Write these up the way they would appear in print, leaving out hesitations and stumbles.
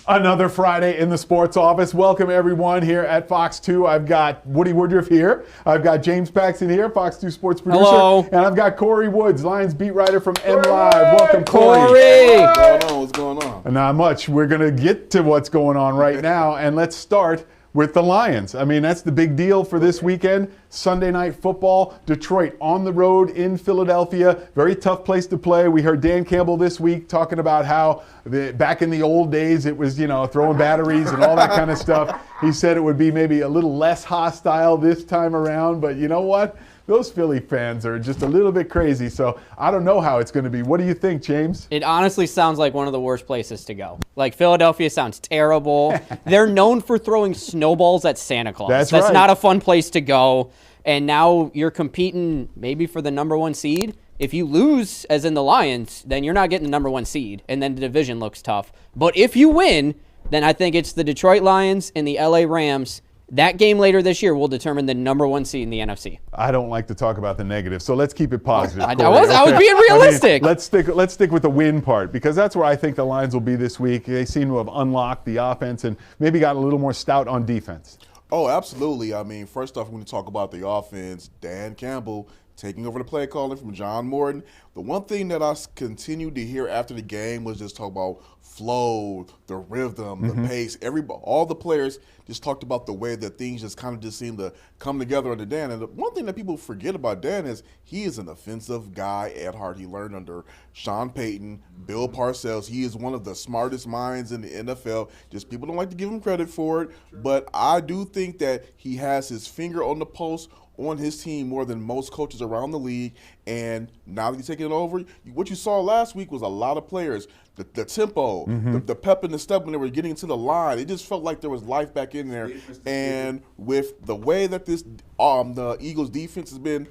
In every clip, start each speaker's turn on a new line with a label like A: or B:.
A: Another Friday in the sports office. Welcome everyone here at Fox 2. I've got Woody Woodruff here. I've got James Paxton here, Fox 2 sports producer.
B: Hello.
A: And I've got Kory Woods, Lions beat writer from Mlive. Welcome, Kory.
C: What's going on?
A: Not much. We're going to get to what's going on right now, and let's start with the Lions. I mean, that's the big deal for this weekend. Sunday night football, Detroit on the road in Philadelphia. Very tough place to play. We heard Dan Campbell this week talking about how back in the old days it was, throwing batteries and all that kind of stuff. He said it would be maybe a little less hostile this time around, but you know what? Those Philly fans are just a little bit crazy, so I don't know how it's going to be. What do you think, James?
B: It honestly sounds like one of the worst places to go. Like, Philadelphia sounds terrible. They're known for throwing snowballs at Santa Claus.
A: That's
B: right. Not a fun place to go. And now you're competing maybe for the number one seed. If you lose, as in the Lions, then you're not getting the number one seed, and then the division looks tough. But if you win, then I think it's the Detroit Lions and the LA Rams. That game later this year will determine the number one seed in the NFC.
A: I don't like to talk about the negative, so let's keep it positive.
B: I was being realistic.
A: Let's stick with the win part, because that's where I think the Lions will be this week. They seem to have unlocked the offense and maybe got a little more stout on defense.
C: Oh, absolutely. I mean, first off, when we talk about the offense, Dan Campbell taking over the play calling from John Morton. The one thing that I continued to hear after the game was just talk about flow, the rhythm, the pace. All the players just talked about the way that things just kind of just seem to come together under Dan. And the one thing that people forget about Dan is he is an offensive guy at heart. He learned under Sean Payton, Bill Parcells. He is one of the smartest minds in the NFL. Just people don't like to give him credit for it. But I do think that he has his finger on the pulse on his team more than most coaches around the league. And now that he's taking it over, what you saw last week was a lot of players. The tempo, the pep and the step when they were getting to the line, it just felt like there was life back in there. And with the way that this the Eagles defense has been,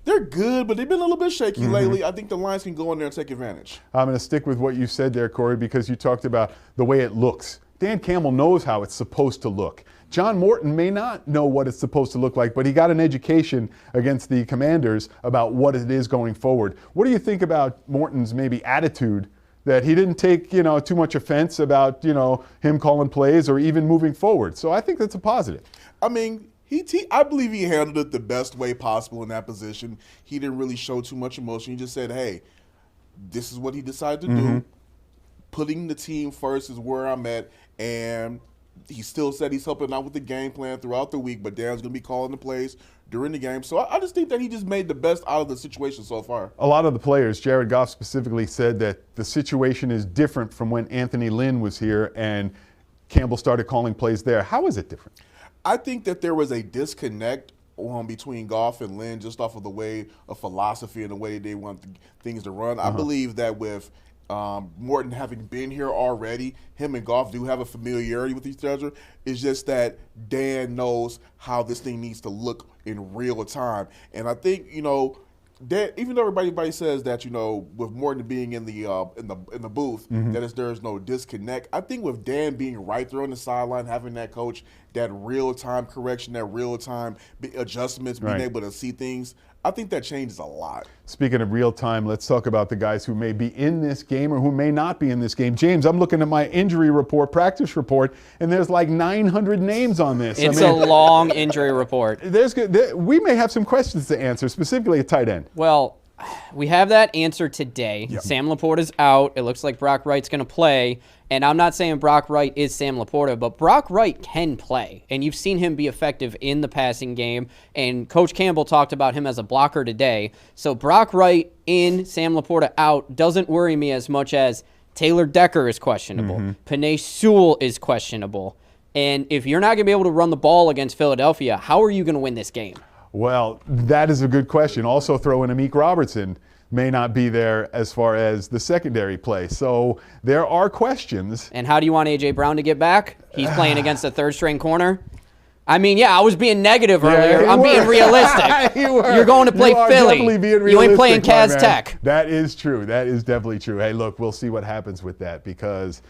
C: they're good, but they've been a little bit shaky lately. I think the Lions can go in there and take advantage.
A: I'm going to stick with what you said there, Kory, because you talked about the way it looks. Dan Campbell knows how it's supposed to look. John Morton may not know what it's supposed to look like, but he got an education against the Commanders about what it is going forward. What do you think about Morton's maybe attitude, that he didn't take, too much offense about, him calling plays or even moving forward? So I think that's a positive.
C: I mean, I believe he handled it the best way possible in that position. He didn't really show too much emotion. He just said, hey, this is what he decided to do. Putting the team first is where I'm at. And he still said he's helping out with the game plan throughout the week, but Dan's going to be calling the plays during the game. So I just think that he just made the best out of the situation so far.
A: A lot of the players, Jared Goff specifically, said that the situation is different from when Anthony Lynn was here and Campbell started calling plays there. How is it different?
C: I think that there was a disconnect between Goff and Lynn just off of the way of philosophy and the way they want things to run. I believe that with Morton having been here already, him and Goff do have a familiarity with each other. It's just that Dan knows how this thing needs to look in real time. And I think, Dan, even though everybody says that, with Morton being in the booth, that there's no disconnect. I think with Dan being right there on the sideline, having that coach, that real-time correction, that real-time adjustments, being able to see things, I think that changes a lot.
A: Speaking of real time, let's talk about the guys who may be in this game or who may not be in this game. James, I'm looking at my injury report, practice report, and there's like 900 names on this.
B: It's a long injury report.
A: We may have some questions to answer, specifically at tight end.
B: Well, we have that answer today. Yep. Sam Laporta's out. It looks like Brock Wright's going to play. And I'm not saying Brock Wright is Sam Laporta, but Brock Wright can play. And you've seen him be effective in the passing game. And Coach Campbell talked about him as a blocker today. So Brock Wright in, Sam Laporta out doesn't worry me as much as Taylor Decker is questionable. Penei Sewell is questionable. And if you're not going to be able to run the ball against Philadelphia, how are you going to win this game? Well,
A: that is a good question. Also throw in Amik Robertson may not be there as far as the secondary play. So there are questions.
B: And how do you want A.J. Brown to get back? He's playing against a third-string corner. I mean, yeah, I was being negative earlier. I'm being realistic. You're going to play Philly. You ain't playing Kaz Tech.
A: That is true. That is definitely true. Hey, look, we'll see what happens with that, because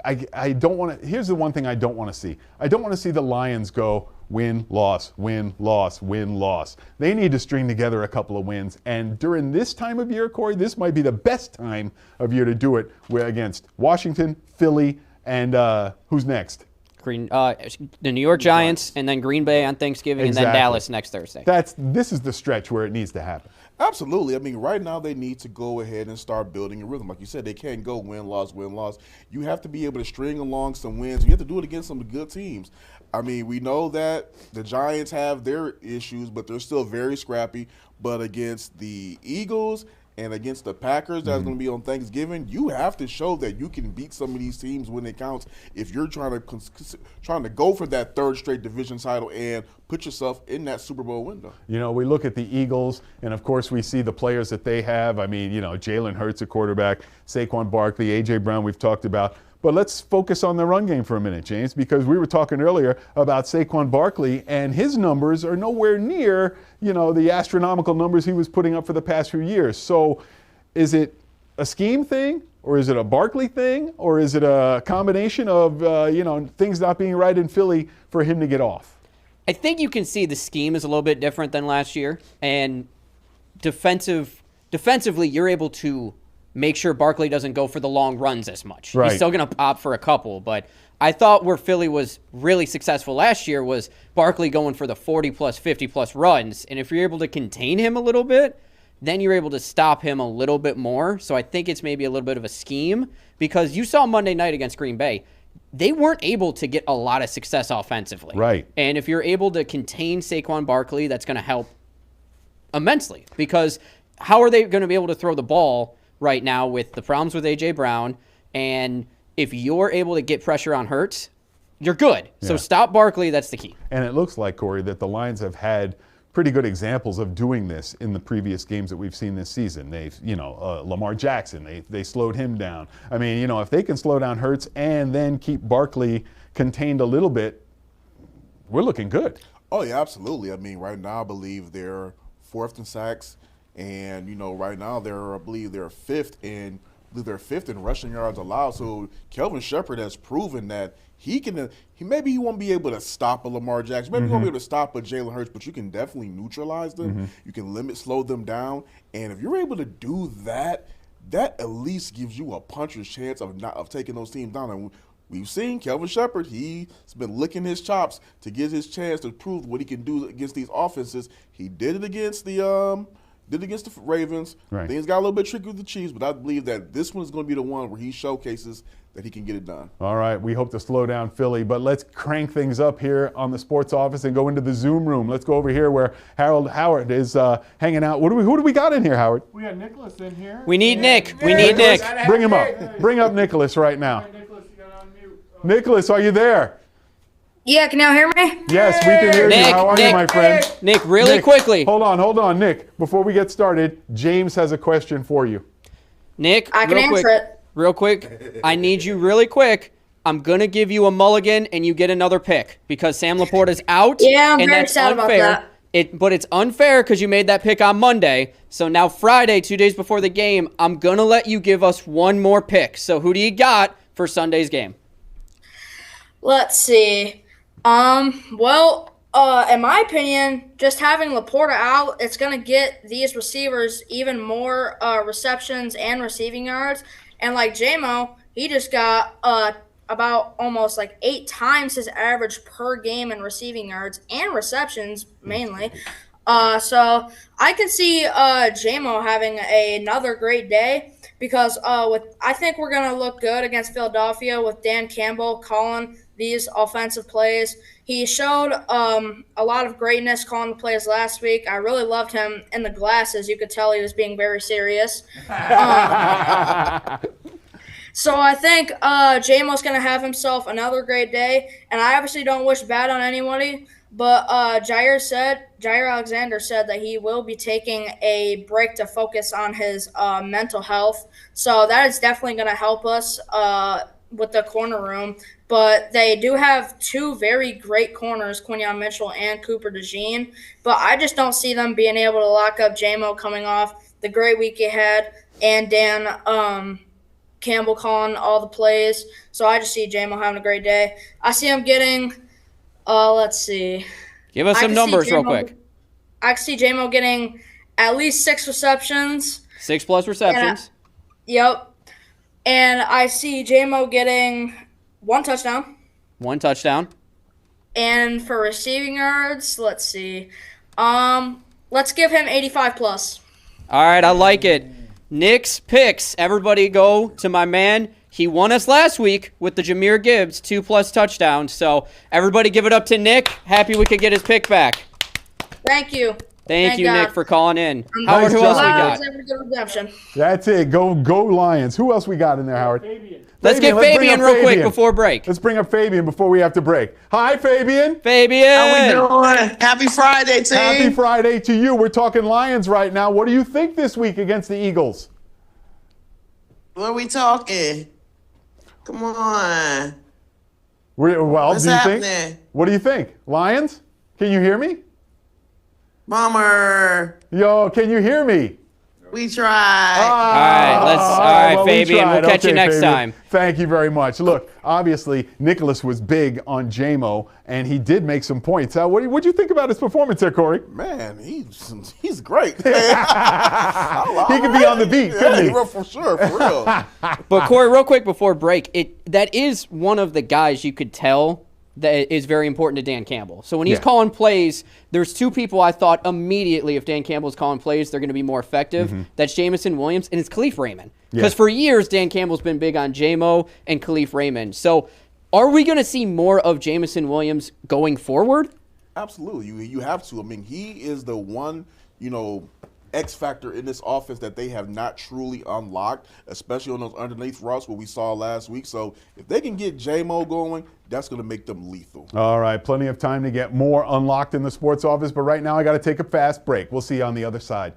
A: I don't want to – here's the one thing I don't want to see. I don't want to see the Lions go win, loss, win, loss, win, loss. They need to string together a couple of wins. And during this time of year, Kory, this might be the best time of year to do it against Washington, Philly, And who's next?
B: The New York Giants, and then Green Bay on Thanksgiving,
A: Exactly.
B: and then Dallas next Thursday.
A: This is the stretch where it needs to happen.
C: Absolutely. I mean, right now they need to go ahead and start building a rhythm. Like you said, they can't go win, loss, win, loss. You have to be able to string along some wins. You have to do it against some good teams. I mean, we know that the Giants have their issues, but they're still very scrappy. But against the Eagles and against the Packers, that's going to be on Thanksgiving, you have to show that you can beat some of these teams when it counts if you're trying to go for that third straight division title and put yourself in that Super Bowl window.
A: You know, we look at the Eagles, and of course we see the players that they have. I mean, you know, Jalen Hurts, a quarterback, Saquon Barkley, A.J. Brown, we've talked about. But let's focus on the run game for a minute, James, because we were talking earlier about Saquon Barkley, and his numbers are nowhere near, you know, the astronomical numbers he was putting up for the past few years. So is it a scheme thing, or is it a Barkley thing, or is it a combination of, things not being right in Philly for him to get off?
B: I think you can see the scheme is a little bit different than last year, and defensively, you're able to make sure Barkley doesn't go for the long runs as much.
A: Right.
B: He's still going to pop for a couple, but I thought where Philly was really successful last year was Barkley going for the 40-plus, 50-plus runs, and if you're able to contain him a little bit, then you're able to stop him a little bit more. So I think it's maybe a little bit of a scheme, because you saw Monday night against Green Bay, they weren't able to get a lot of success offensively.
A: Right.
B: And if you're able to contain Saquon Barkley, that's going to help immensely, because how are they going to be able to throw the ball right now with the problems with A.J. Brown? And if you're able to get pressure on Hurts, you're good.
A: Yeah.
B: So stop Barkley, that's the key.
A: And it looks like, Corey, that the Lions have had pretty good examples of doing this in the previous games that we've seen this season. They've, Lamar Jackson, they slowed him down. I mean, you know, if they can slow down Hurts and then keep Barkley contained a little bit, we're looking good.
C: Oh, yeah, absolutely. I mean, right now I believe they're fourth in sacks. And, you know, right now I believe they're fifth in rushing yards allowed. So Kelvin Shepherd has proven that maybe he won't be able to stop a Lamar Jackson. Maybe he won't be able to stop a Jalen Hurts, but you can definitely neutralize them. You can slow them down. And if you're able to do that, that at least gives you a puncher's chance of taking those teams down. And we've seen Kelvin Shepherd, he's been licking his chops to get his chance to prove what he can do against these offenses. He did it against the Ravens.
A: Right.
C: Things got a little bit tricky with the Chiefs, but I believe that this one is going to be the one where he showcases that he can get it done.
A: All right, we hope to slow down Philly, but let's crank things up here on the sports office and go into the Zoom room. Let's go over here where Harold Howard is hanging out. Who do we got in here, Howard?
D: We got Nicholas in here.
B: We need Nick. We need Nick.
A: Bring him up. Bring up Nicholas right now.
D: Hey, Nicholas, you got on mute.
A: Nicholas, are you there?
E: Yeah, can y'all hear me?
A: Yes, we can hear
B: Nick,
A: you. How are you,
B: Nick.
A: my friend?
B: Nick, really
A: Nick,
B: quickly.
A: Hold on, Nick. Before we get started, James has a question for you.
B: Nick,
E: I can
B: real
E: answer
B: quick.
E: it.
B: Real quick, I need you really quick. I'm going to give you a mulligan and you get another pick because Sam Laporta's out.
E: Yeah, I'm
B: and
E: very
B: that's
E: sad about
B: unfair.
E: that.
B: But it's unfair because you made that pick on Monday. So now Friday, 2 days before the game, I'm going to let you give us one more pick. So who do you got for Sunday's game?
E: Let's see. In my opinion, just having Laporta out, it's going to get these receivers even more receptions and receiving yards. And like J-Mo, he just got about almost like 8 times his average per game in receiving yards and receptions mainly. So I can see J-Mo having another great day because I think we're going to look good against Philadelphia with Dan Campbell calling these offensive plays. He showed a lot of greatness calling the plays last week. I really loved him in the glasses. You could tell he was being very serious. So I think J-Mo's going to have himself another great day. And I obviously don't wish bad on anybody, but Jair Alexander said that he will be taking a break to focus on his mental health. So that is definitely going to help us with the corner room. But they do have 2 very great corners, Quinyon Mitchell and Cooper DeJean. But I just don't see them being able to lock up J-Mo coming off the great week he had and Dan Campbell calling all the plays. So I just see J-Mo having a great day. I see him getting, let's see.
B: Give us some numbers real quick.
E: I can see J-Mo getting at least 6 receptions.
B: 6+ receptions.
E: Yep. And I see J-Mo getting 1 touchdown.
B: 1 touchdown.
E: And for receiving yards, let's see. Let's give him 85 plus.
B: All right, I like it. Nick's picks. Everybody go to my man. He won us last week with the Jahmyr Gibbs 2+ touchdowns. So everybody give it up to Nick. Happy we could get his pick back.
E: Thank you.
B: Thank you,
E: God.
B: Nick, for calling in.
E: I'm
B: Howard, who else we
A: job.
B: got?
E: Every good redemption.
A: That's it. Go Lions. Who else we got in there, Howard?
D: Fabian.
B: Let's get
A: bring
B: Fabian
A: up
B: real quick
A: Fabian.
B: before break.
A: Let's bring up Fabian before we have to break. Hi, Fabian.
B: Fabian!
F: How we doing? Happy Friday, team.
A: Happy Friday to you. We're talking Lions right now. What do you think this week against the Eagles?
F: What are we talking? Come on.
A: Well,
F: What's
A: do you
F: happening?
A: think? What do you think? Lions? Can you hear me?
F: Bomber.
A: Yo, can you hear me?
F: We tried.
B: All right,
A: well,
B: Fabian.
A: tried.
B: We'll catch you
A: Okay,
B: next
A: Fabian.
B: time.
A: Thank you very much. Look, obviously, Nicholas was big on JMO, and he did make some points. What do you think about his performance there, Corey?
C: Man, he's great.
A: He could be on the beat, couldn't he?
C: For sure, for real.
B: But Corey, real quick before break, that is one of the guys you could tell that is very important to Dan Campbell. So when he's
A: Yeah.
B: calling plays, there's 2 people I thought immediately if Dan Campbell's calling plays, they're going to be more effective. That's Jamison Williams and it's Khalif Raymond. Because for years, Dan Campbell's been big on JMO and Khalif Raymond. So are we going to see more of Jamison Williams going forward?
C: Absolutely, you have to. I mean, he is the one, X factor in this offense that they have not truly unlocked, especially on those underneath routes what we saw last week. So if they can get J-Mo going, that's going to make them lethal.
A: All right, plenty of time to get more unlocked in the sports office, but right now I got to take a fast break. We'll see you on the other side.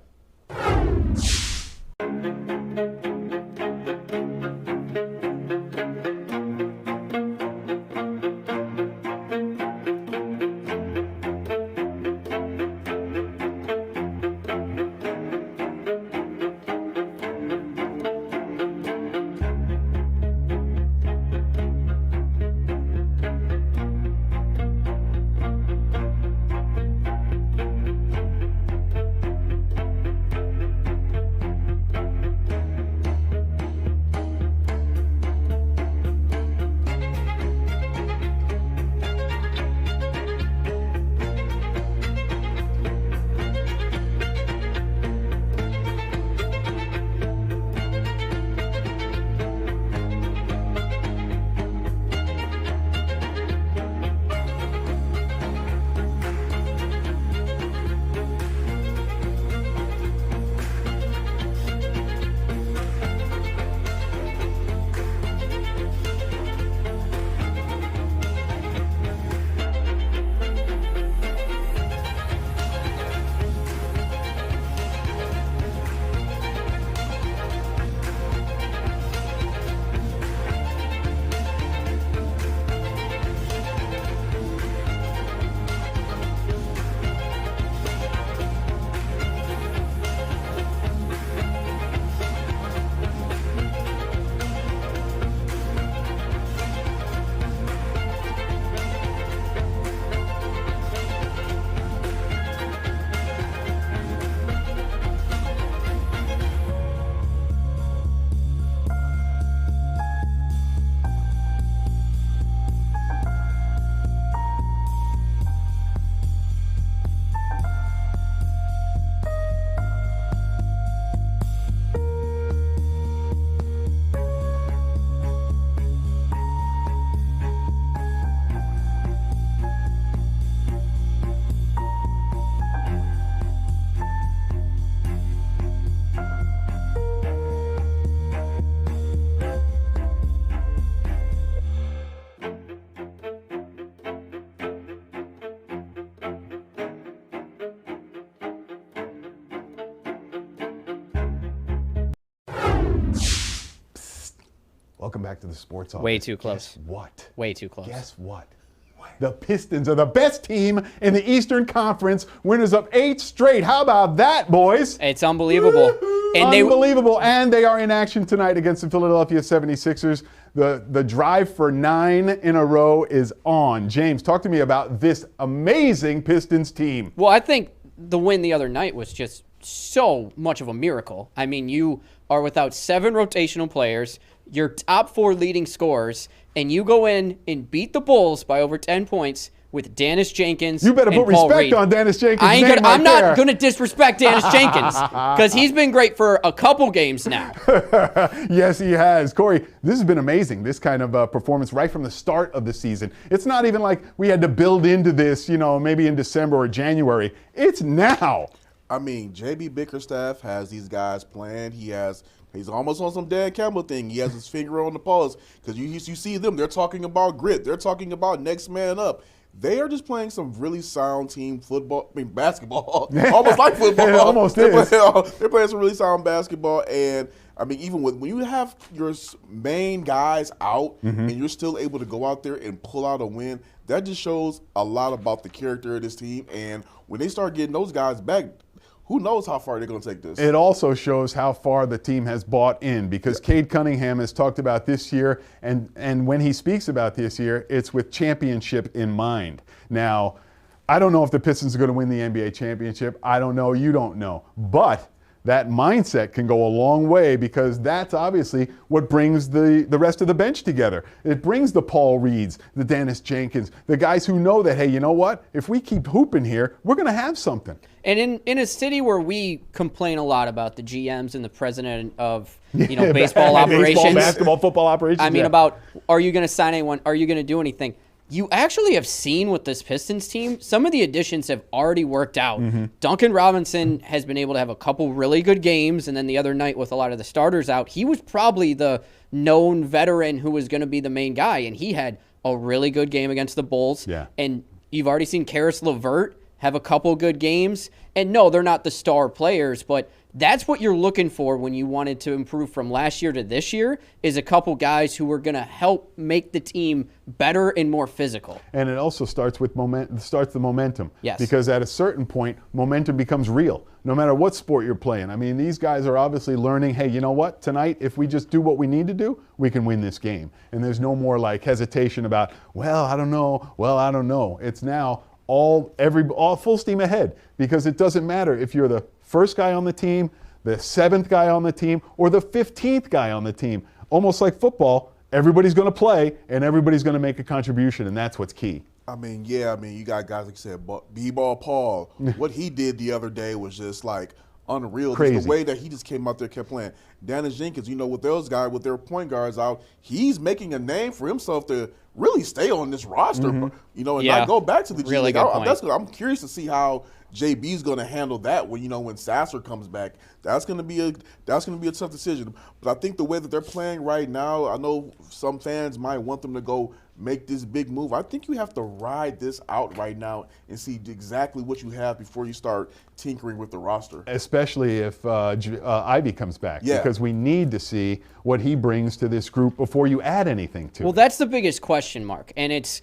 A: Welcome back to the sports office.
B: Way too close.
A: Guess what?
B: Way too close.
A: Guess what? The Pistons are the best team in the Eastern Conference, winners of 8 straight. How about that, boys?
B: It's unbelievable. And
A: Unbelievable. And they are in action tonight against the Philadelphia 76ers. The drive for 9 in a row is on. James, talk to me about this amazing Pistons team.
B: Well, I think the win the other night was just so much of a miracle. I mean, you are without 7 rotational players. your top 4 leading scorers, and you go in and beat the Bulls by over 10 points with Dennis Jenkins.
A: You better
B: and
A: put
B: Paul
A: respect
B: Reed.
A: on Dennis Jenkins'
B: I'm
A: name right
B: not
A: there.
B: going to disrespect Dennis Jenkins because he's been great for a couple games now.
A: Yes, he has. Corey, this has been amazing, this kind of performance right from the start of the season. It's not even like we had to build into this, maybe in December or January. It's now.
C: I mean, JB Bickerstaff has these guys playing. He's almost on some Dan Campbell thing. He has his finger on the pulse because you see them. They're talking about grit. They're talking about next man up. They are just playing some really sound team football. I mean, basketball. Almost like football.
A: It almost is.
C: They're playing some really sound basketball. And, I mean, even when you have your main guys out and you're still able to go out there and pull out a win, that just shows a lot about the character of this team. And when they start getting those guys back, who knows how far they're going to take this?
A: It also shows how far the team has bought in because Cade Cunningham has talked about this year, and when he speaks about this year, it's with championship in mind. Now, I don't know if the Pistons are going to win the NBA championship. I don't know. You don't know. But that mindset can go a long way because that's obviously what brings the rest of the bench together. It brings the Paul Reeds, the Dennis Jenkins, the guys who know that, hey, you know what? If we keep hooping here, we're going to have something.
B: And in a city where we complain a lot about the GMs and the president of baseball operations,
A: baseball, basketball, football operations.
B: I mean, about are you going to sign anyone? Are you going to do anything? You actually have seen with this Pistons team, some of the additions have already worked out. Duncan Robinson has been able to have a couple really good games, and then the other night with a lot of the starters out, he was probably the known veteran who was going to be the main guy, and he had a really good game against the Bulls.
A: Yeah.
B: And you've already seen Karis LeVert have a couple good games. And no, they're not the star players, but that's what you're looking for when you wanted to improve from last year to this year is a couple guys who are going to help make the team better and more physical.
A: And it also starts with the momentum.
B: Yes.
A: Because at a certain point, momentum becomes real, no matter what sport you're playing. I mean, these guys are obviously learning, hey, you know what? Tonight, if we just do what we need to do, we can win this game. And there's no more like hesitation about, well, I don't know. It's now all full steam ahead because it doesn't matter if you're the first guy on the team, the 7th guy on the team, or the 15th guy on the team. Almost like football, everybody's going to play and everybody's going to make a contribution, and that's what's key.
C: I mean, you got guys like you said, B-Ball Paul. What he did the other day was just like unreal.
A: Crazy.
C: Just the way that he just came out there, kept playing. Dennis Jenkins, with those guys, with their point guards out, he's making a name for himself to really stay on this roster, and not go back to the G
B: Really
C: League.
B: good point.
C: I'm curious to see how JB's going to handle that when Sasser comes back. That's going to be a tough decision. But I think the way that they're playing right now, I know some fans might want them to go make this big move. I think you have to ride this out right now and see exactly what you have before you start tinkering with the roster.
A: Especially if Ivy comes back,
C: Yeah.
A: because we need to see what he brings to this group before you add anything to it.
B: Well, that's the biggest question mark, and it's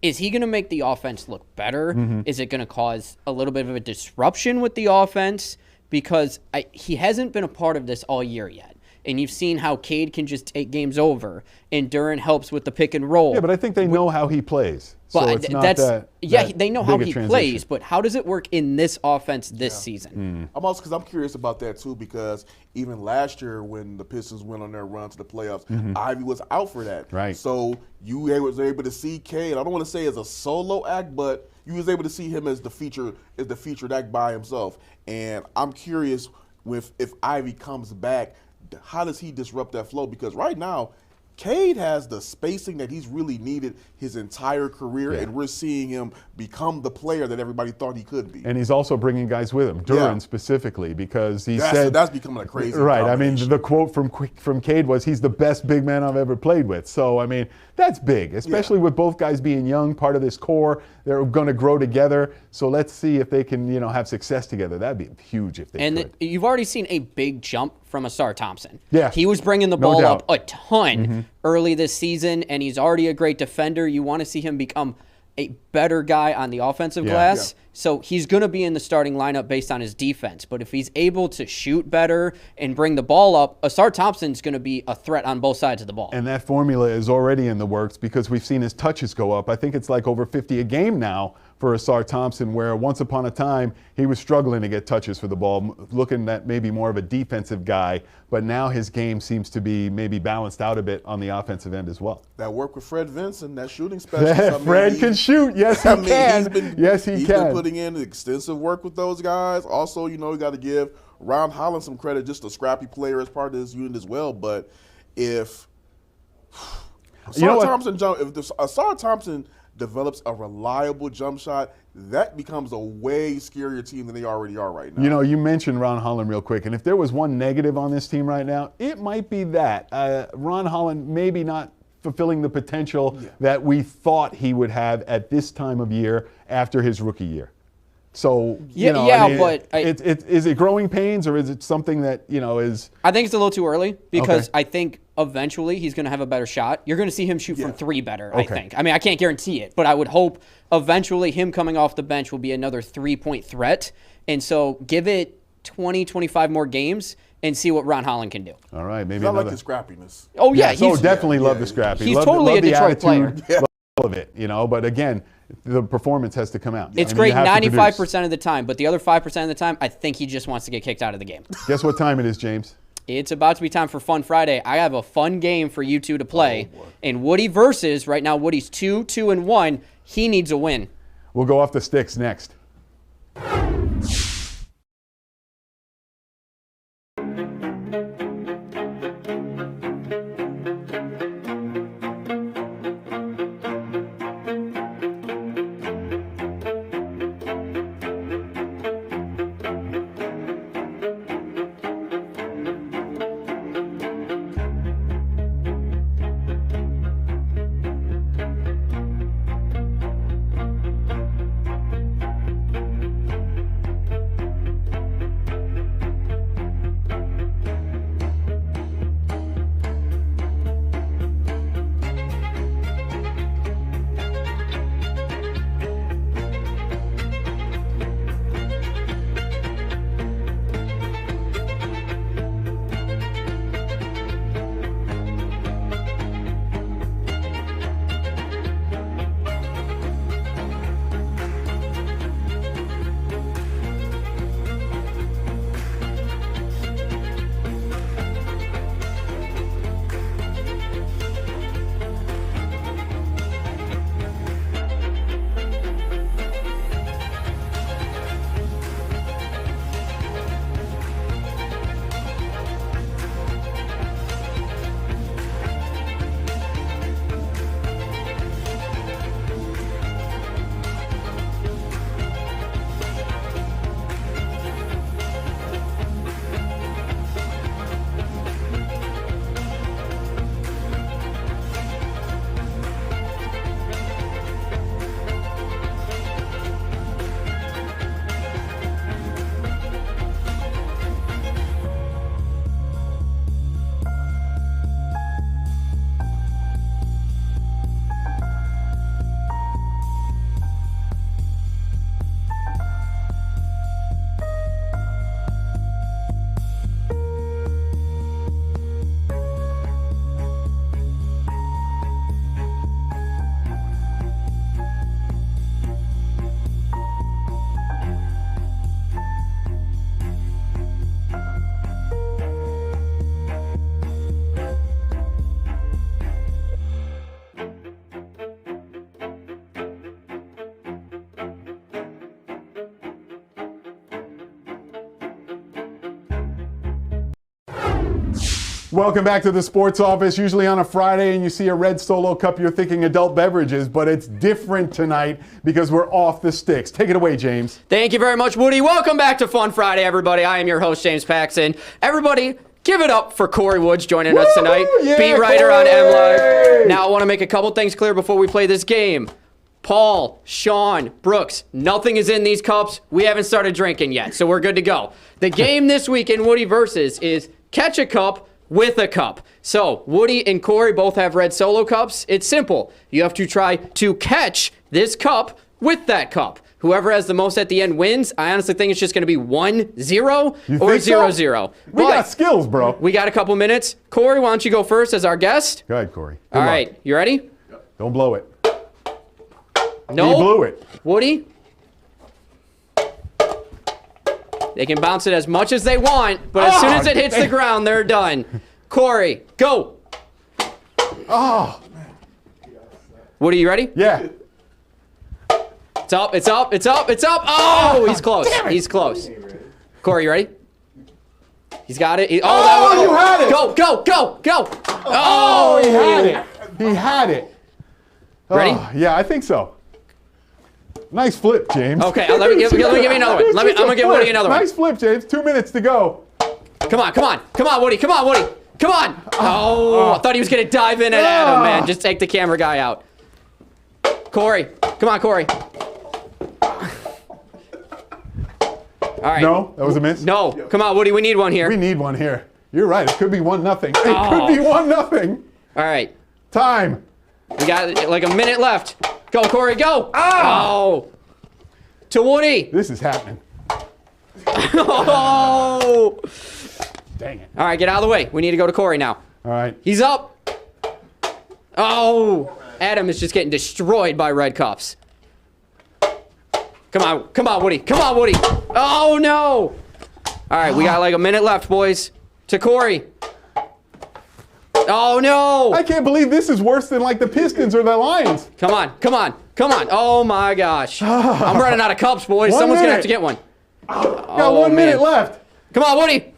B: is he going to make the offense look better? Is it going to cause a little bit of a disruption with the offense? Because he hasn't been a part of this all year yet. And you've seen how Cade can just take games over, and Duran helps with the pick and roll.
A: Yeah, but I think they know how he plays. So
B: But
A: it's not that
B: they know how
A: big a
B: he
A: transition.
B: plays, but how does it work in this offense this season?
C: I'm curious about that too, because even last year when the Pistons went on their run to the playoffs, Ivy was out for that.
A: Right.
C: So you was able to see Cade. I don't want to say as a solo act, but you was able to see him as the featured act by himself. And I'm curious if Ivy comes back, how does he disrupt that flow? Because right now, Cade has the spacing that he's really needed his entire career, and we're seeing him become the player that everybody thought he could be.
A: And he's also bringing guys with him, Duran specifically, because he
C: said that's becoming a crazy
A: right. I mean,
C: combination.
A: the quote from Cade was, "He's the best big man I've ever played with." So I mean, that's big, especially with both guys being young, part of this core. They're going to grow together. So let's see if they can, have success together. That'd be huge if they could.
B: You've already seen a big jump from Asar Thompson.
A: Yeah.
B: He was bringing the
A: No
B: ball
A: doubt.
B: up a ton early this season, and he's already a great defender. You want to see him become a better guy on the offensive glass. So he's going to be in the starting lineup based on his defense. But if he's able to shoot better and bring the ball up, Asar Thompson's going to be a threat on both sides of the ball.
A: And that formula is already in the works because we've seen his touches go up. I think it's like over 50 a game now for Asar Thompson, where once upon a time he was struggling to get touches for the ball, looking at maybe more of a defensive guy. But now his game seems to be maybe balanced out a bit on the offensive end as well.
C: That work with Fred Vinson, that shooting specialist.
A: Fred can shoot. Yes, he can. Yes, he
C: He's
A: can.
C: been putting in extensive work with those guys. Also, you got to give Ron Holland some credit, just a scrappy player as part of this unit as well. But if Asar Thompson develops a reliable jump shot, that becomes a way scarier team than they already are right now.
A: You mentioned Ron Holland real quick, and if there was one negative on this team right now, it might be that. Ron Holland maybe not fulfilling the potential that we thought he would have at this time of year after his rookie year. So,
B: but
A: is it growing pains, or is it something that, is...
B: I think it's a little too early because I think eventually he's going to have a better shot. You're going to see him shoot from three better, I think. I mean, I can't guarantee it, but I would hope eventually him coming off the bench will be another 3-point threat. And so give it 20, 25 more games and see what Ron Holland can do.
A: All right, maybe
C: I
A: another...
C: like his scrappiness.
B: Oh, yeah.
A: Definitely love the scrappy.
B: He's
A: love
B: totally
A: the
B: a Detroit player.
A: Love all of it, but again, the performance has to come out.
B: It's great 95% of the time, but the other 5% of the time, I think he just wants to get kicked out of the game.
A: Guess what time it is, James?
B: It's about to be time for Fun Friday. I have a fun game for you two to play. And Woody versus, right now, Woody's 2-1. He needs a win.
A: We'll go off the sticks next. Welcome back to the Sports Office. Usually on a Friday and you see a red Solo cup, you're thinking adult beverages, but it's different tonight because we're off the sticks. Take it away, James.
B: Thank you very much, Woody. Welcome back to Fun Friday, everybody. I am your host, James Paxson. Everybody, give it up for Kory Woods joining us tonight.
A: Yeah,
B: beat writer
A: Kory!
B: on MLive. Now, I want to make a couple things clear before we play this game. Paul, Sean, Brooks, nothing is in these cups. We haven't started drinking yet, so we're good to go. The game this week in Woody Versus is catch a cup with a cup. So, Woody and Kory both have red Solo cups. It's simple. You have to try to catch this cup with that cup. Whoever has the most at the end wins. I honestly think it's just going to be 1-0
A: You
B: or
A: think so?
B: 0-0.
A: We
B: But
A: got skills, bro.
B: we got a couple minutes. Corey, why don't you go first as our guest?
A: Go ahead, Corey. Good
B: All
A: luck.
B: right, you ready?
A: Don't blow it.
B: No.
A: He blew it.
B: Woody? They can bounce it as much as they want, but as soon as it hits the ground, they're done. Corey, go.
A: Oh,
B: Woody, you ready?
A: yeah.
B: It's up, it's up, it's up, it's up. Oh, he's close. He's close. Corey, you ready? He's got it.
A: Oh, you had it.
B: Go, go, go, go.
A: Oh, he had it. He had it.
B: Ready?
A: Oh, yeah, I think so. Nice flip, James.
B: Okay, let me give you another one. I'm going to give Woody another one.
A: Nice flip, James. 2 minutes to go.
B: Come on, come on. Come on, Woody. Come on, Woody. Come on. Oh, I thought he was going to dive in at Adam, man. Just take the camera guy out. Corey. Come on, Corey. All right.
A: No, that was a miss.
B: No. Come on, Woody. We need one here.
A: We need one here. You're right. It could be 1-0. It
B: Oh.
A: could be 1-0.
B: All right.
A: Time.
B: We got like a minute left. Go, Corey, go. Oh. To Woody.
A: This is happening.
B: Oh.
A: Dang it.
B: All right, get out of the way. We need to go to Corey now.
A: All right.
B: He's up. Oh. Adam is just getting destroyed by red cups. Come on, Woody. Come on, Woody. Oh, no. All right, we got like a minute left, boys. To Corey. Oh, no.
A: I can't believe this is worse than like the Pistons or the Lions.
B: Come on, come on, come on. Oh, my gosh. I'm running out of cups, boys.
A: 1
B: Someone's going to have
A: minute.
B: to get one.
A: Got 1 minute left.
B: Come on, Woody.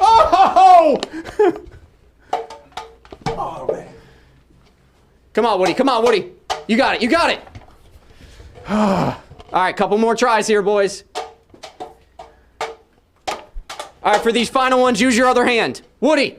A: Oh!
B: Come on, Woody. Come on, Woody. You got it. You got it. All right, couple more tries here, boys. All right, for these final ones, use your other hand. Woody.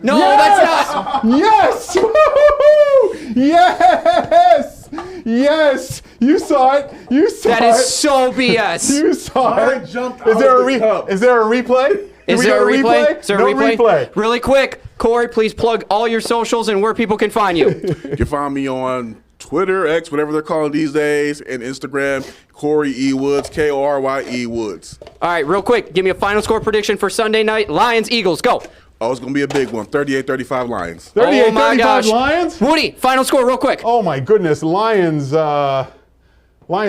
B: No, that's not.
A: Yes! Woo-hoo-hoo! Yes! Yes! You saw it. You saw
B: That
A: it.
B: is so BS.
A: You saw
C: I
A: it.
C: jumped
A: Is
C: out
A: there
C: of the cup.
A: Is there a replay? Do
B: Is
A: we
B: there
A: get
B: a replay? Is there a
A: No
B: replay? Really quick, Corey, please plug all your socials and where people can find you.
C: You can find me on Twitter, X, whatever they're calling these days, and Instagram, Kory E. Woods, Korye Woods.
B: All right, real quick, give me a final score prediction for Sunday night. Lions, Eagles, go.
C: Oh, it's going to be a big one. 38-35 Lions.
A: 38,
B: Oh, my
A: 35
B: gosh.
A: Lions?
B: Woody, final score real quick.
A: Oh my goodness. Lions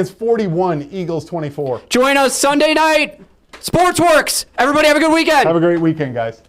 A: 41, Eagles 24.
B: Join us Sunday night. Sportsworks. Everybody have a good weekend.
A: Have a great weekend, guys.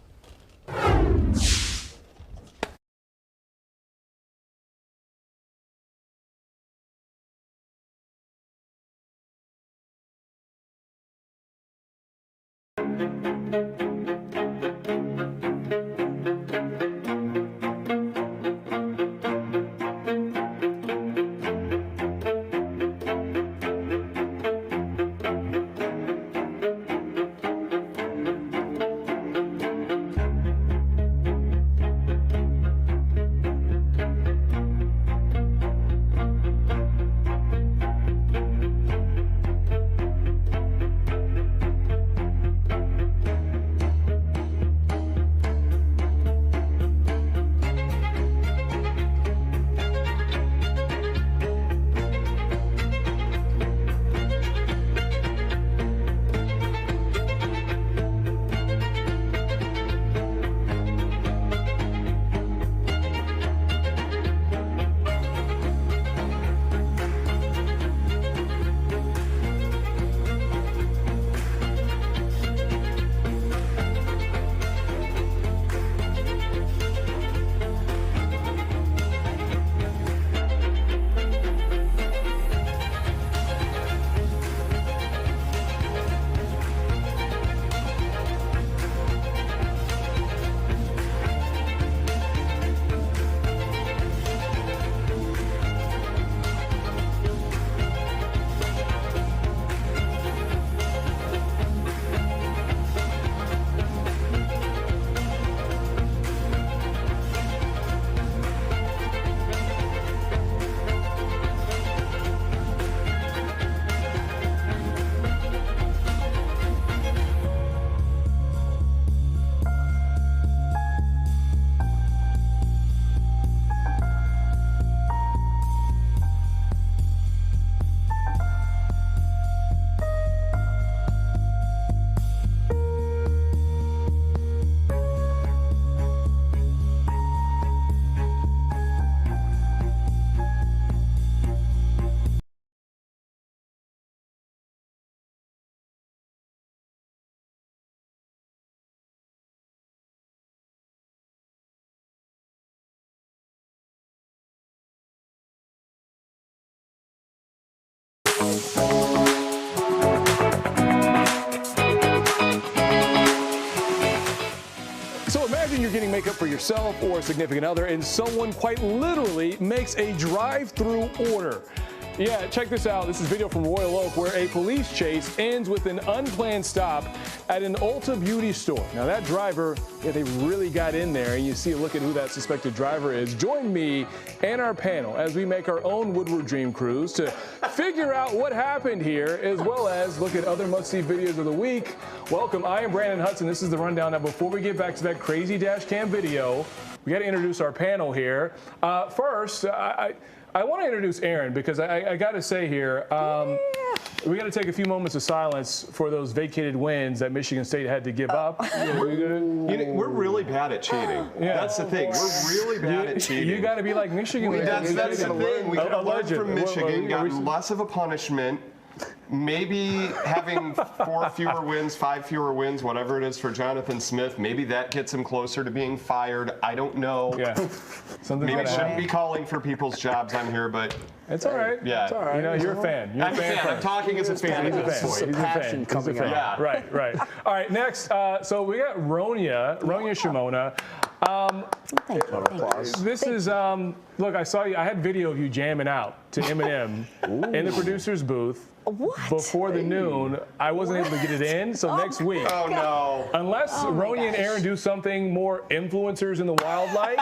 G: you're getting makeup for yourself or a significant other and someone quite literally makes a drive-through order. Yeah, check this out. This is video from Royal Oak where a police chase ends with an unplanned stop at an Ulta beauty store. Now that driver, yeah, they really got in there, and you see a look at who that suspected driver is. Join me and our panel as we make our own Woodward Dream Cruise to figure out what happened here, as well as look at other must-see videos of the week. Welcome, I am Brandon Hudson. This is the rundown. Now, before we get back to that crazy dash cam video, we got to introduce our panel here. First, I want to introduce Aaron because I got to say here, we got to take a few moments of silence for those vacated wins that Michigan State had to give up.
H: We're really bad at cheating.
G: Yeah.
H: That's the thing. We're really bad at cheating.
G: You got to be like Michigan.
H: That's the thing. We could have learned from Michigan, gotten less of a punishment. Maybe having 4 fewer wins, 5 fewer wins, whatever it is for Jonathan Smith, maybe that gets him closer to being fired. I don't know.
G: Yeah.
H: Maybe shouldn't be calling for people's jobs on here, but
G: it's all right.
H: Yeah.
G: It's all right. You know, you're a fan. You're
H: I'm a fan. I'm talking as a fan at this point.
G: He's a fan. He's a fan.
H: Yeah.
G: Right. All right, next. So we got Ronya Shimona. This is, look, I saw you, I had video of you jamming out to Eminem in the producer's booth.
I: What?
G: Before the noon. I wasn't able to get it in, so next week.
H: Oh, no.
G: Unless Ronya and Aaron do something more influencers in the wildlife,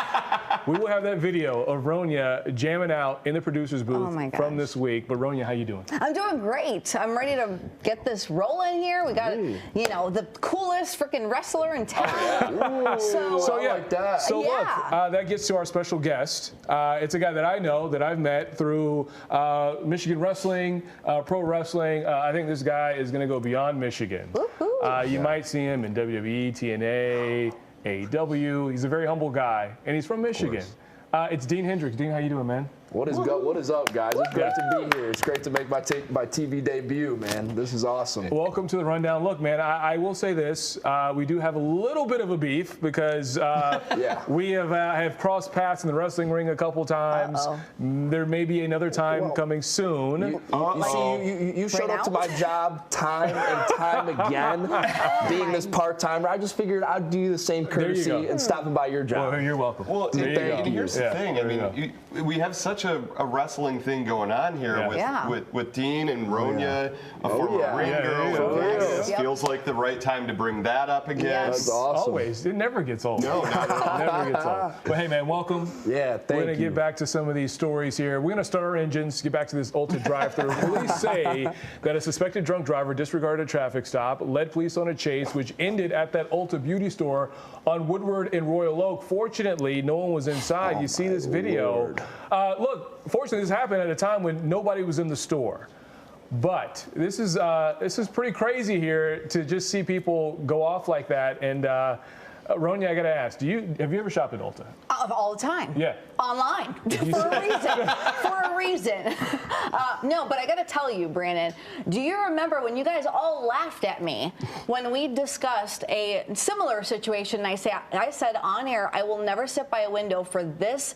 G: we will have that video of Ronya jamming out in the producer's booth from this week. But Ronya, how you doing?
I: I'm doing great. I'm ready to get this rolling here. We got, you know, the coolest freaking wrestler in town.
G: So yeah. Like that. So look, that gets to our special guest. It's a guy that I know, that I've met through Michigan wrestling, pro wrestling. I think this guy is going to go beyond Michigan. You might see him in WWE, TNA, AEW. He's a very humble guy, and he's from Michigan. It's Dean Hendricks. Dean, how you doing, man?
J: What is up, guys? It's great to be here. It's great to make my TV debut, man. This is awesome.
G: Welcome to the rundown. Look, man, I will say this: we do have a little bit of a beef because we have crossed paths in the wrestling ring a couple times. There may be another time coming soon.
J: You showed up to my job time and time again, being this part-timer. I just figured I'd do the same courtesy and stopping by your job.
G: Well, you're welcome.
H: Well, here's the thing. I mean, we have such a wrestling thing going on here with Dean and Ronya, a former ring girl. Feels like the right time to bring that up again.
J: That's awesome.
G: Always. It never gets old.
H: No, not at all.
G: Never gets old. But hey, man, welcome.
J: Yeah, thank you.
G: We're going to get back to some of these stories here. We're going to start our engines, get back to this Ulta drive-thru. Police say that a suspected drunk driver disregarded a traffic stop, led police on a chase, which ended at that Ulta beauty store on Woodward and Royal Oak. Fortunately, no one was inside. You see this video. Look, fortunately, this happened at a time when nobody was in the store. But this is pretty crazy here to just see people go off like that. And Ronya, I gotta ask, have you ever shopped at Ulta?
I: All the time.
G: Yeah.
I: Online. For a reason. For a reason. No, but I gotta tell you, Brandon, do you remember when you guys all laughed at me when we discussed a similar situation? I said on air, I will never sit by a window for this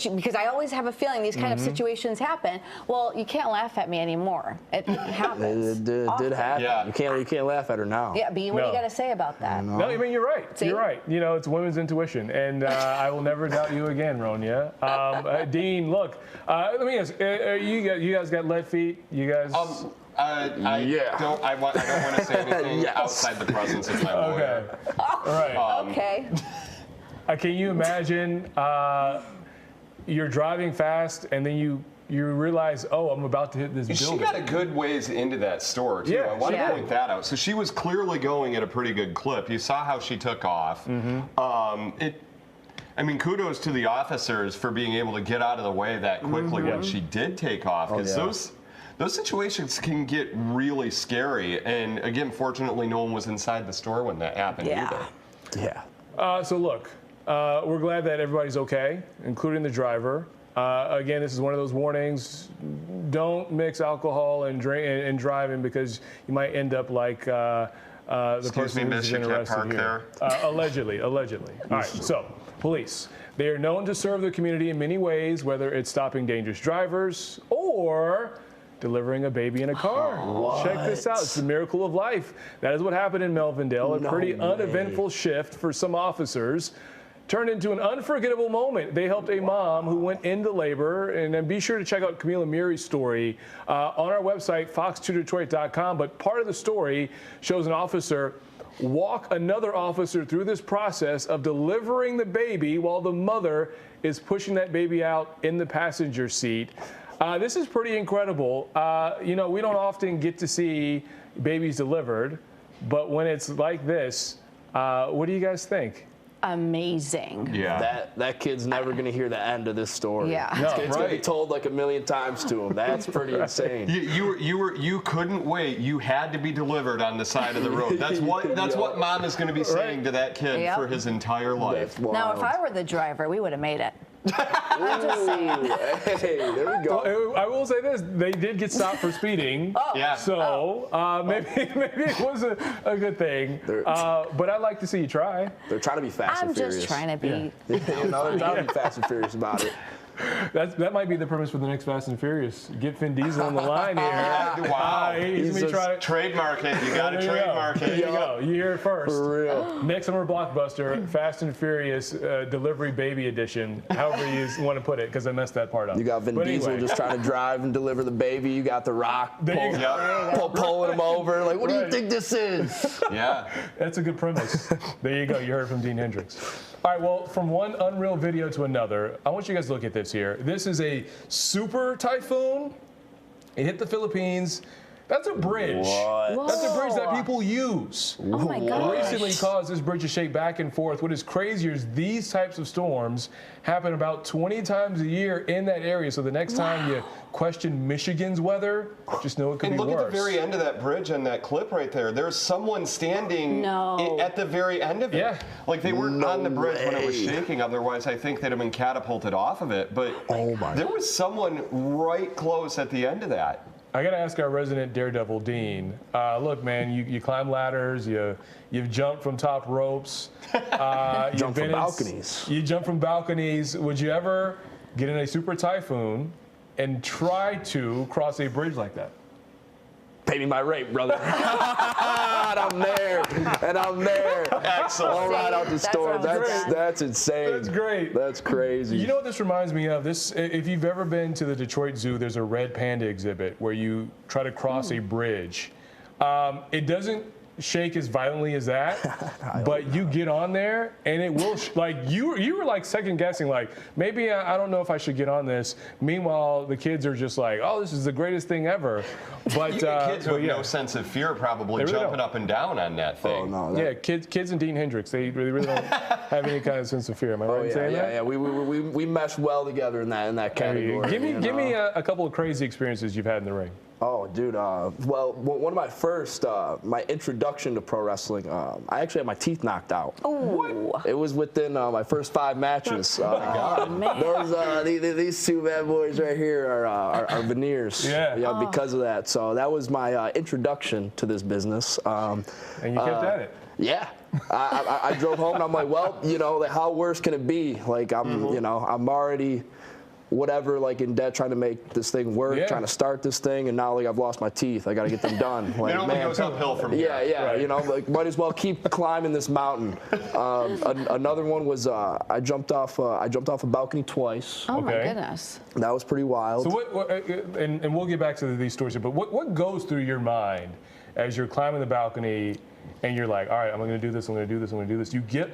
I: because I always have a feeling these kind of situations happen. Well, you can't laugh at me anymore. It happens.
J: It did happen. Yeah. You can't laugh at her now.
I: Yeah, B, what do you got to say about that?
G: No, I mean, you're right.
I: See?
G: You're right. You know, it's women's intuition, and I will never doubt you again, Ronya. Dean, look, let me ask, you guys got lead feet? You guys?
H: I don't want to say anything outside the presence of my lawyer.
G: Okay. All right.
I: Okay.
G: Can you imagine you're driving fast and then you realize, oh, I'm about to hit this building.
H: She got a good ways into that store, too. I want to point that out. So she was clearly going at a pretty good clip. You saw how she took off. I mean, kudos to the officers for being able to get out of the way that quickly when she did take off. Because those situations can get really scary. And again, fortunately, no one was inside the store when that happened either.
J: Yeah.
G: So look, we're glad that everybody's okay, including the driver. Again, this is one of those warnings. Don't mix alcohol and driving because you might end up like the person who's been arrested here. Allegedly. All right, so police. They are known to serve the community in many ways, whether it's stopping dangerous drivers or delivering a baby in a car. Check this out. It's the miracle of life. That is what happened in Melvindale. A pretty uneventful shift for some officers turned into an unforgettable moment. They helped a mom who went into labor. And then be sure to check out Camila Muri's story on our website, fox2detroit.com. But part of the story shows an officer walk another officer through this process of delivering the baby while the mother is pushing that baby out in the passenger seat. This is pretty incredible. You know, we don't often get to see babies delivered, but when it's like this, what do you guys think?
I: Amazing.
J: Yeah. That kid's never going to hear the end of this story.
I: Yeah.
J: This kid's going to be told like a million times to him. That's pretty insane.
H: You couldn't wait. You had to be delivered on the side of the road. That's what mom is going to be saying to that kid for his entire life.
I: Now, if I were the driver, we would have made it. I'm just saying.
J: Hey, there we go.
G: Well, I will say this: they did get stopped for speeding. So maybe it was a good thing. But I'd like to see you try.
J: They're trying to be fast and furious.
I: I'm just trying to be.
J: You know, they're trying to be fast and furious about it.
G: That might be the premise for the next Fast and Furious. Get Vin Diesel on the line here.
H: Wow.
G: He's going to try.
H: Trademark it. You got to trademark it.
G: There you go. You hear it first.
J: For real.
G: Next summer blockbuster, Fast and Furious Delivery Baby Edition. However you want to put it, because I messed that part up.
J: You got Vin Diesel just trying to drive and deliver the baby. You got The Rock pulling him over. Like, what do you think this is?
H: Yeah.
G: That's a good premise. There you go. You heard from Dean Hendricks. All right, well, from one unreal video to another, I want you guys to look at this here. This is a super typhoon. It hit the Philippines. That's a bridge.
J: What?
G: That's a bridge that people use.
I: Oh my gosh.
G: Recently caused this bridge to shake back and forth. What is crazier is these types of storms happen about 20 times a year in that area. So the next time you question Michigan's weather, just know it could be worse.
H: And look at the very end of that bridge and that clip right there. There's someone standing at the very end of it.
G: Yeah.
H: Like they weren't on the bridge when it was shaking. Otherwise, I think they'd have been catapulted off of it. But there was someone right close at the end of that.
G: I got to ask our resident daredevil, Dean. Look, man, you climb ladders, you've jumped from top ropes.
J: Jump from balconies.
G: You jump from balconies. Would you ever get in a super typhoon and try to cross a bridge like that?
J: Pay me my rate, brother. And I'm there.
H: Excellent.
J: All right out the store. That's insane.
G: That's great.
J: That's crazy.
G: You know what this reminds me of? This, if you've ever been to the Detroit Zoo, there's a red panda exhibit where you try to cross a bridge. It doesn't shake as violently as that, but you get on there and it will like you were like second guessing, like maybe I don't know if I should get on this. Meanwhile, the kids are just like, oh, this is the greatest thing ever. But
H: kids with no sense of fear probably jumping up and down on that thing.
J: Oh, no,
G: yeah, kids and Dean Hendricks, they really don't have any kind of sense of fear. Am I right in saying that?
J: Yeah. We mesh well together in that category.
G: Give me a couple of crazy experiences you've had in the ring.
J: Oh, dude. Well, one of my first, my introduction to pro wrestling, I actually had my teeth knocked out.
I: Oh.
J: It was within my first 5 matches.
I: Man.
J: There was these two bad boys right here are veneers. Because of that. So that was my introduction to this business.
G: And you kept at it.
J: Yeah. I drove home and I'm like, well, you know, like, how worse can it be? Like I'm already whatever, like in debt, trying to make this thing work, trying to start this thing, and now like I've lost my teeth. I got to get them done. Like,
H: it only goes uphill from here.
J: Yeah. Right. You know, like might as well keep climbing this mountain. Another one was I jumped off a balcony twice.
I: Oh my goodness.
J: That was pretty wild.
G: So what and we'll get back to these stories here, but what goes through your mind as you're climbing the balcony and you're like, all right, I'm going to do this, I'm going to do this, I'm going to do this. You get